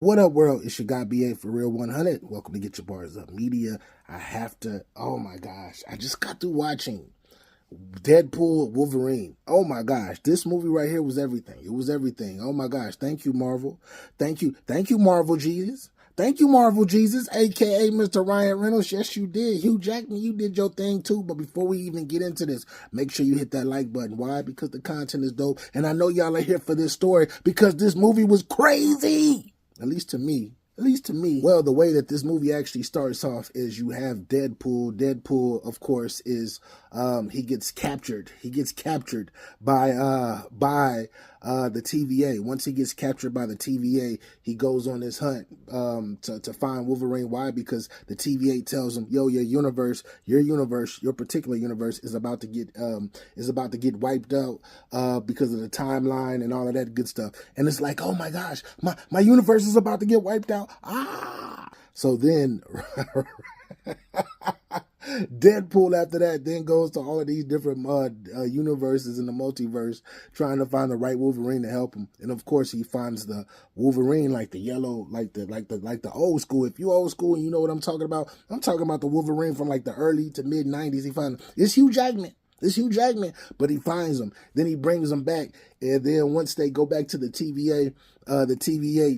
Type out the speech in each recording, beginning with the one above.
What up, world? It's your guy BA for Real 100. Welcome to Get Your Bars Up Media. Oh my gosh, I just got through watching Deadpool Wolverine. Oh my gosh, this movie right here was everything. It was everything. Oh my gosh, thank you, Marvel. Thank you, Marvel Jesus. Thank you, Marvel Jesus, aka Mr. Ryan Reynolds. Yes, you did. Hugh Jackman, you did your thing too. But before we even get into this, make sure you hit that like button. Why? Because the content is dope. And I know y'all are here for this story because this movie was crazy. At least to me. At least to me. Well, the way that this movie actually starts off is you have Deadpool. Deadpool, of course, is he gets captured. He gets captured by the TVA. Once he gets captured by the TVA, he goes on this hunt to find Wolverine. Why? Because the TVA tells him, "Yo, your particular universe is about to get wiped out because of the timeline and all of that good stuff." And it's like, "Oh my gosh, my universe is about to get wiped out." So then Deadpool after that then goes to all of these different universes in the multiverse trying to find the right Wolverine to help him. And of course he finds the Wolverine like the yellow, like the old school. If you old school and you know what I'm talking about the Wolverine from like the early to mid 90s. He finds it's Hugh Jackman. It's Hugh Jackman, but he finds him. Then he brings him back, and then once they go back to the TVA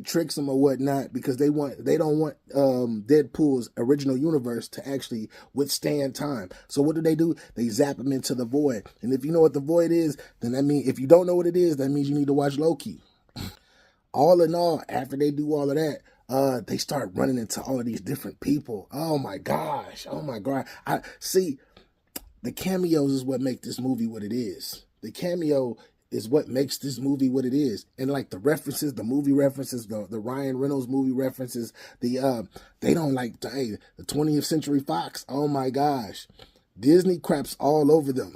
tricks him or whatnot because they don't want Deadpool's original universe to actually withstand time. So what do? They zap him into the void. And if you know what the void is, then that means if you don't know what it is, that means you need to watch Loki. All in all, after they do all of that, they start running into all of these different people. Oh my gosh! Oh my god! I see. The cameos is what make this movie what it is. The cameo is what makes this movie what it is. And like the references, the movie references, the Ryan Reynolds movie references, they don't like the 20th Century Fox. Oh my gosh. Disney craps all over them.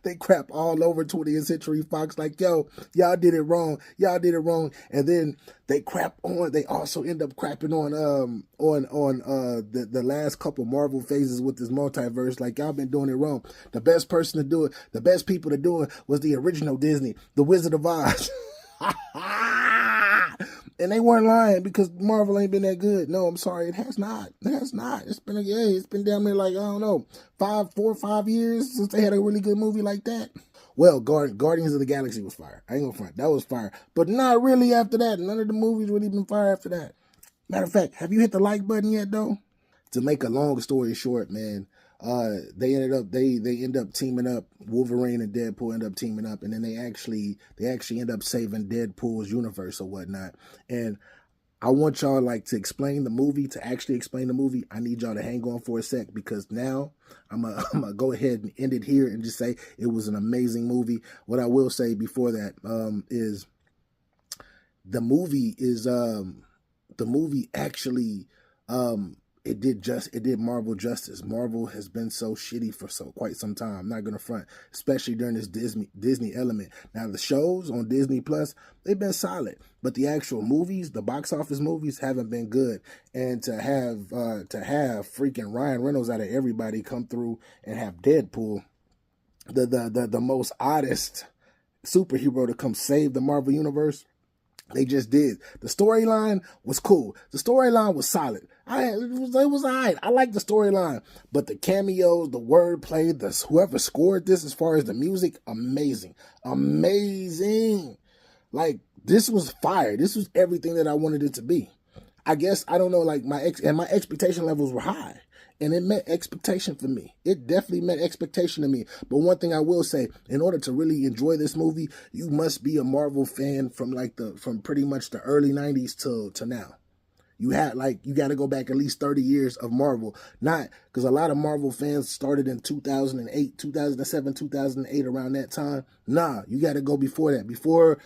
They crap all over 20th Century Fox like, yo, y'all did it wrong. Y'all did it wrong. And then they also end up crapping on the last couple Marvel phases with this multiverse. Like, y'all been doing it wrong. The best person to do it, the best people to do it was the original Disney, The Wizard of Oz. And they weren't lying because Marvel ain't been that good. No, I'm sorry, it has not. It has not. It's been damn near like, I don't know, 4 or 5 years since they had a really good movie like that. Well, Guardians of the Galaxy was fire. I ain't gonna front. That was fire. But not really after that. None of the movies really been fire after that. Matter of fact, have you hit the like button yet though? To make a long story short, man, they end up teaming up. Wolverine and Deadpool end up teaming up, and then they actually end up saving Deadpool's universe or whatnot. And I want y'all to explain the movie. To actually explain the movie, I need y'all to hang on for a sec because now I'm gonna go ahead and end it here and just say it was an amazing movie. What I will say before that is the movie actually it did Marvel justice. Marvel has been so shitty for quite some time. I'm not gonna front, especially during this Disney element. Now the shows on Disney Plus, they've been solid, but the actual movies, the box office movies, haven't been good. And to have freaking Ryan Reynolds out of everybody come through and have Deadpool, the most oddest superhero to come save the Marvel universe. They just did. The storyline was cool. The storyline was solid. It was all right. I like the storyline. But the cameos, the wordplay, whoever scored this as far as the music, amazing. Amazing. Like, this was fire. This was everything that I wanted it to be. I guess, I don't know, my expectation levels were high. And it met expectation for me. It definitely met expectation to me. But one thing I will say, in order to really enjoy this movie, you must be a Marvel fan from pretty much the early 90s to now. You got to go back at least 30 years of Marvel. Not because a lot of Marvel fans started in 2008, 2007, 2008, around that time. Nah, you got to go before that. Before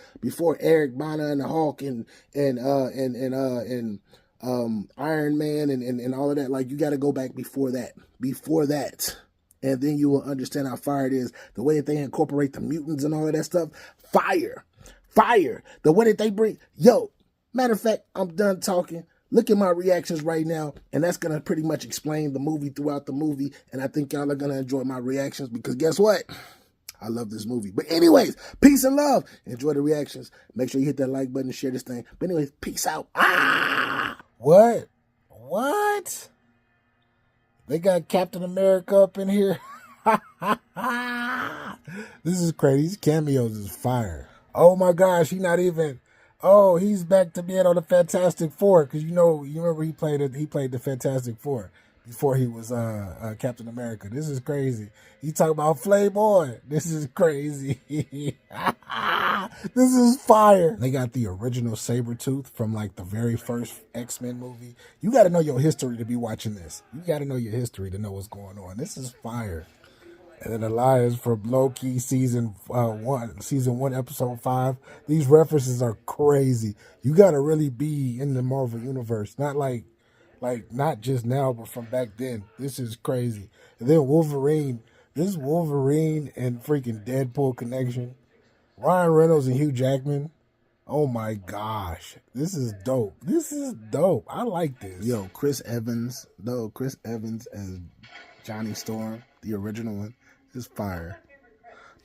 Eric Bana and the Hulk and Iron Man and all of that. You got to go back before that. And then you will understand how fire it is. The way that they incorporate the mutants and all of that stuff. Fire. The way that they bring, matter of fact, I'm done talking. Look at my reactions right now, and that's going to pretty much explain the movie throughout the movie, and I think y'all are going to enjoy my reactions because guess what? I love this movie. But anyways, peace and love. Enjoy the reactions. Make sure you hit that like button and share this thing. But anyways, peace out. What? They got Captain America up in here? This is crazy. These cameos is fire. Oh my gosh, he's back to being on the Fantastic Four, because you remember he played the Fantastic Four before he was Captain America. This is crazy. He talking about Playboy. This is crazy. This is fire. They got the original Sabretooth from like the very first X-Men movie. You got to know your history to be watching this. You got to know your history to know what's going on. This is fire. And then Elias from Loki season 1, episode 5. These references are crazy. You got to really be in the Marvel universe, not like not just now, but from back then. This is crazy. And then Wolverine. This Wolverine and freaking Deadpool connection. Ryan Reynolds and Hugh Jackman. Oh my gosh. This is dope. I like this. Yo, Chris Evans as Johnny Storm, the original one, is fire.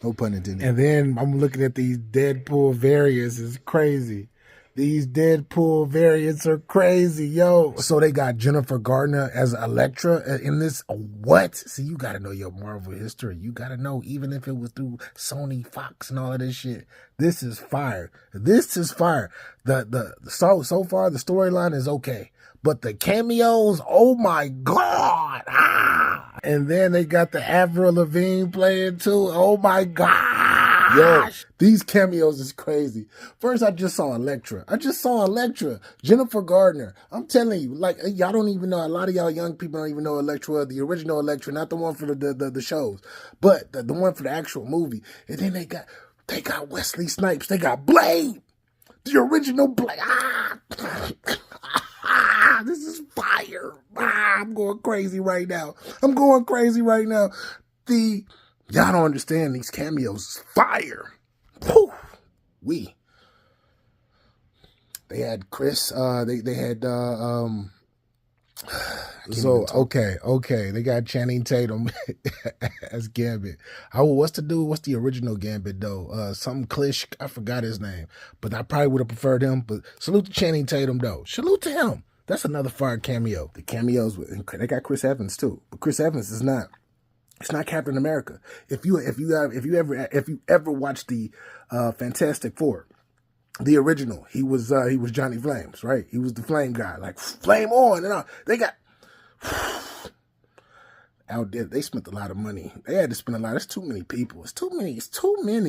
No pun intended. And then I'm looking at these Deadpool variants. It's crazy. These Deadpool variants are crazy, yo. So they got Jennifer Gardner as Elektra in this. What? See, you got to know your Marvel history. You got to know, even if it was through Sony, Fox, and all of this shit. This is fire. So far the storyline is okay. But the cameos, oh my God. And then they got the Avril Lavigne playing too. Oh my God. Yo, these cameos is crazy. First, I just saw Elektra. Jennifer Gardner. I'm telling you, like, y'all don't even know. A lot of y'all young people don't even know Elektra, the original Elektra, not the one for the shows, but the one for the actual movie. And then they got Wesley Snipes. They got Blade, the original Blade. This is fire. I'm going crazy right now. Y'all don't understand, these cameos is fire. Whew. They had Chris, they had, they got Channing Tatum as Gambit. What's the original Gambit though? Something Klish, I forgot his name, but I probably would have preferred him, but salute to Channing Tatum though. Salute to him. That's another fire cameo. The cameos, they got Chris Evans too, but Chris Evans is not. It's not Captain America. If you ever watched the Fantastic Four, the original, he was Johnny Flames, right? He was the flame guy, like flame on and on. They got out there. They spent a lot of money. They had to spend a lot. It's too many people. It's too many.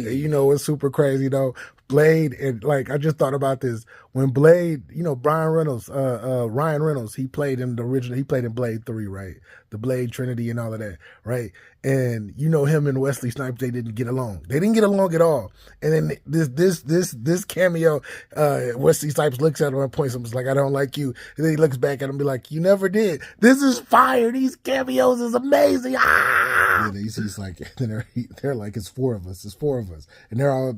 And you know what's super crazy though? Blade, and like I just thought about this. When Blade, Ryan Reynolds, he played in the original. He played in Blade 3, right? The Blade Trinity and all of that, right? And him and Wesley Snipes, they didn't get along. They didn't get along at all. And then this cameo, Wesley Snipes looks at him and points him, like, I don't like you. And then he looks back at him and be like, you never did. This is fire. These cameos is amazing. And then he's like, they're like, it's four of us. And they're all,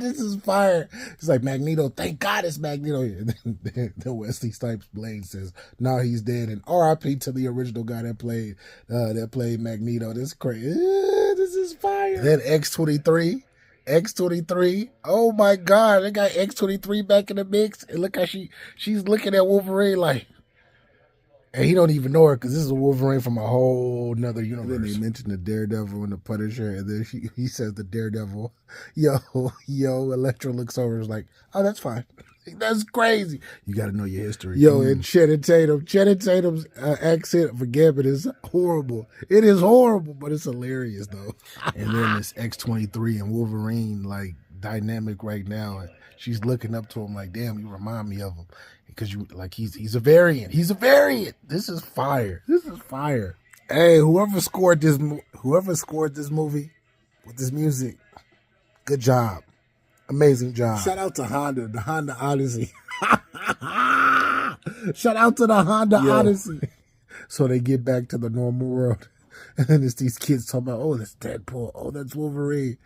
this is fire. It's like Magneto. Thank God it's Magneto. And then Wesley Snipes Blade says, no, he's dead. And R.I.P. to the original guy that played Magneto. This is crazy. This is fire. And then X-23. Oh my God. They got X-23 back in the mix. And look how she's looking at Wolverine like, and he don't even know her because this is a Wolverine from a whole nother universe. And then they mentioned the Daredevil and the Punisher, and then he says the Daredevil, yo, Elektra looks over and is like, oh, that's fine. That's crazy. You got to know your history. Yo, and Channing Tatum's accent for Gambit is horrible. It is horrible, but it's hilarious, though. And then this X-23 and Wolverine, like, dynamic right now. And she's looking up to him like, damn, you remind me of him. Because he's a variant. This is fire. Hey, whoever scored this movie with this music, good job. Amazing job. Shout out to Honda, the Honda Odyssey. Shout out to the Honda Odyssey. So they get back to the normal world. And then it's these kids talking about, oh, that's Deadpool. Oh, that's Wolverine.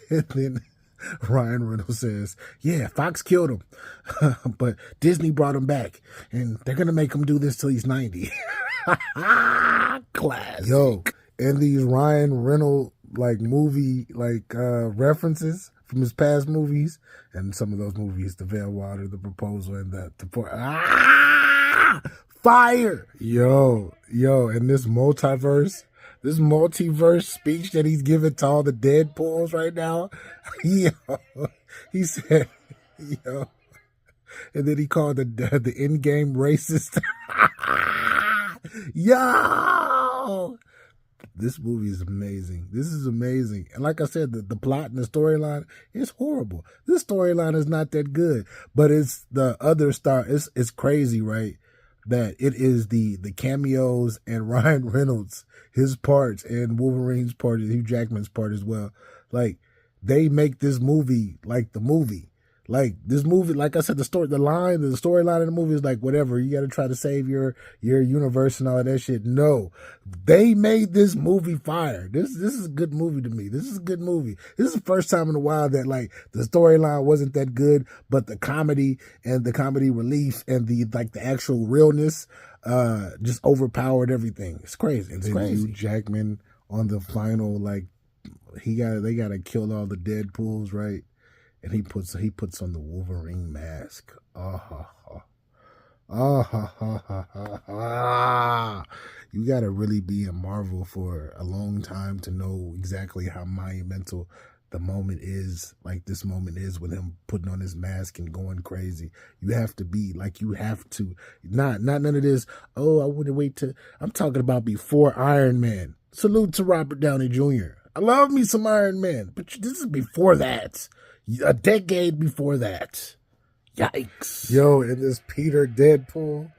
And then Ryan Reynolds says, yeah, Fox killed him, but Disney brought him back, and they're going to make him do this till he's 90. Classic. Yo, and these Ryan Reynolds like movie like references from his past movies, and some of those movies, The Veil Water, The Proposal, and fire, yo, and this multiverse speech that he's giving to all the Deadpools right now, yo, he said, yo, and then he called the in-game racist. Yo, this movie is amazing. This is amazing. And like I said, the plot and the storyline is horrible. This storyline is not that good, but it's the other star. It's crazy, right? That it is the cameos and Ryan Reynolds, his parts, and Wolverine's part, and Hugh Jackman's part as well. Like, they make this movie like the movie. Like, this movie, like I said, the storyline of the movie is like, whatever, you got to try to save your universe and all of that shit. No, they made this movie fire. This is a good movie to me. This is a good movie. This is the first time in a while that, like, the storyline wasn't that good, but the comedy and the comedy relief and the actual realness just overpowered everything. It's crazy. It's crazy. Hugh Jackman on the final, like, they got to kill all the Deadpools, right? And he puts on the Wolverine mask. You gotta really be in Marvel for a long time to know exactly how monumental the moment is. Like, this moment is with him putting on his mask and going crazy. You have to be like, you have to not none of this. Oh, I wouldn't wait to. I'm talking about before Iron Man. Salute to Robert Downey Jr. I love me some Iron Man, but this is before that. A decade before that. Yikes. Yo, and this Peter Deadpool,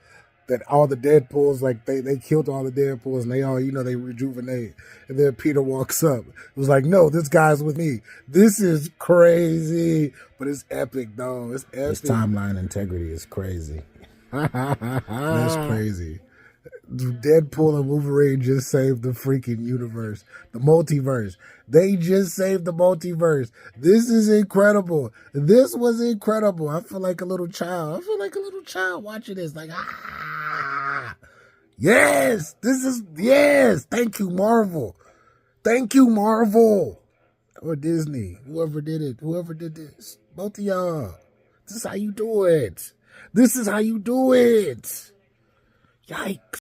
that all the Deadpools, like, they killed all the Deadpools, and they all, they rejuvenate. And then Peter walks up. It was like, no, this guy's with me. This is crazy. But it's epic, though. It's epic. His timeline integrity is crazy. That's crazy. Deadpool and Wolverine just saved the freaking universe, the multiverse. They just saved the multiverse. This is incredible. This was incredible. I feel like a little child. Watching this. Like, yes, yes. Thank you, Marvel. Or Disney. Whoever did this. Both of y'all. This is how you do it. Yikes.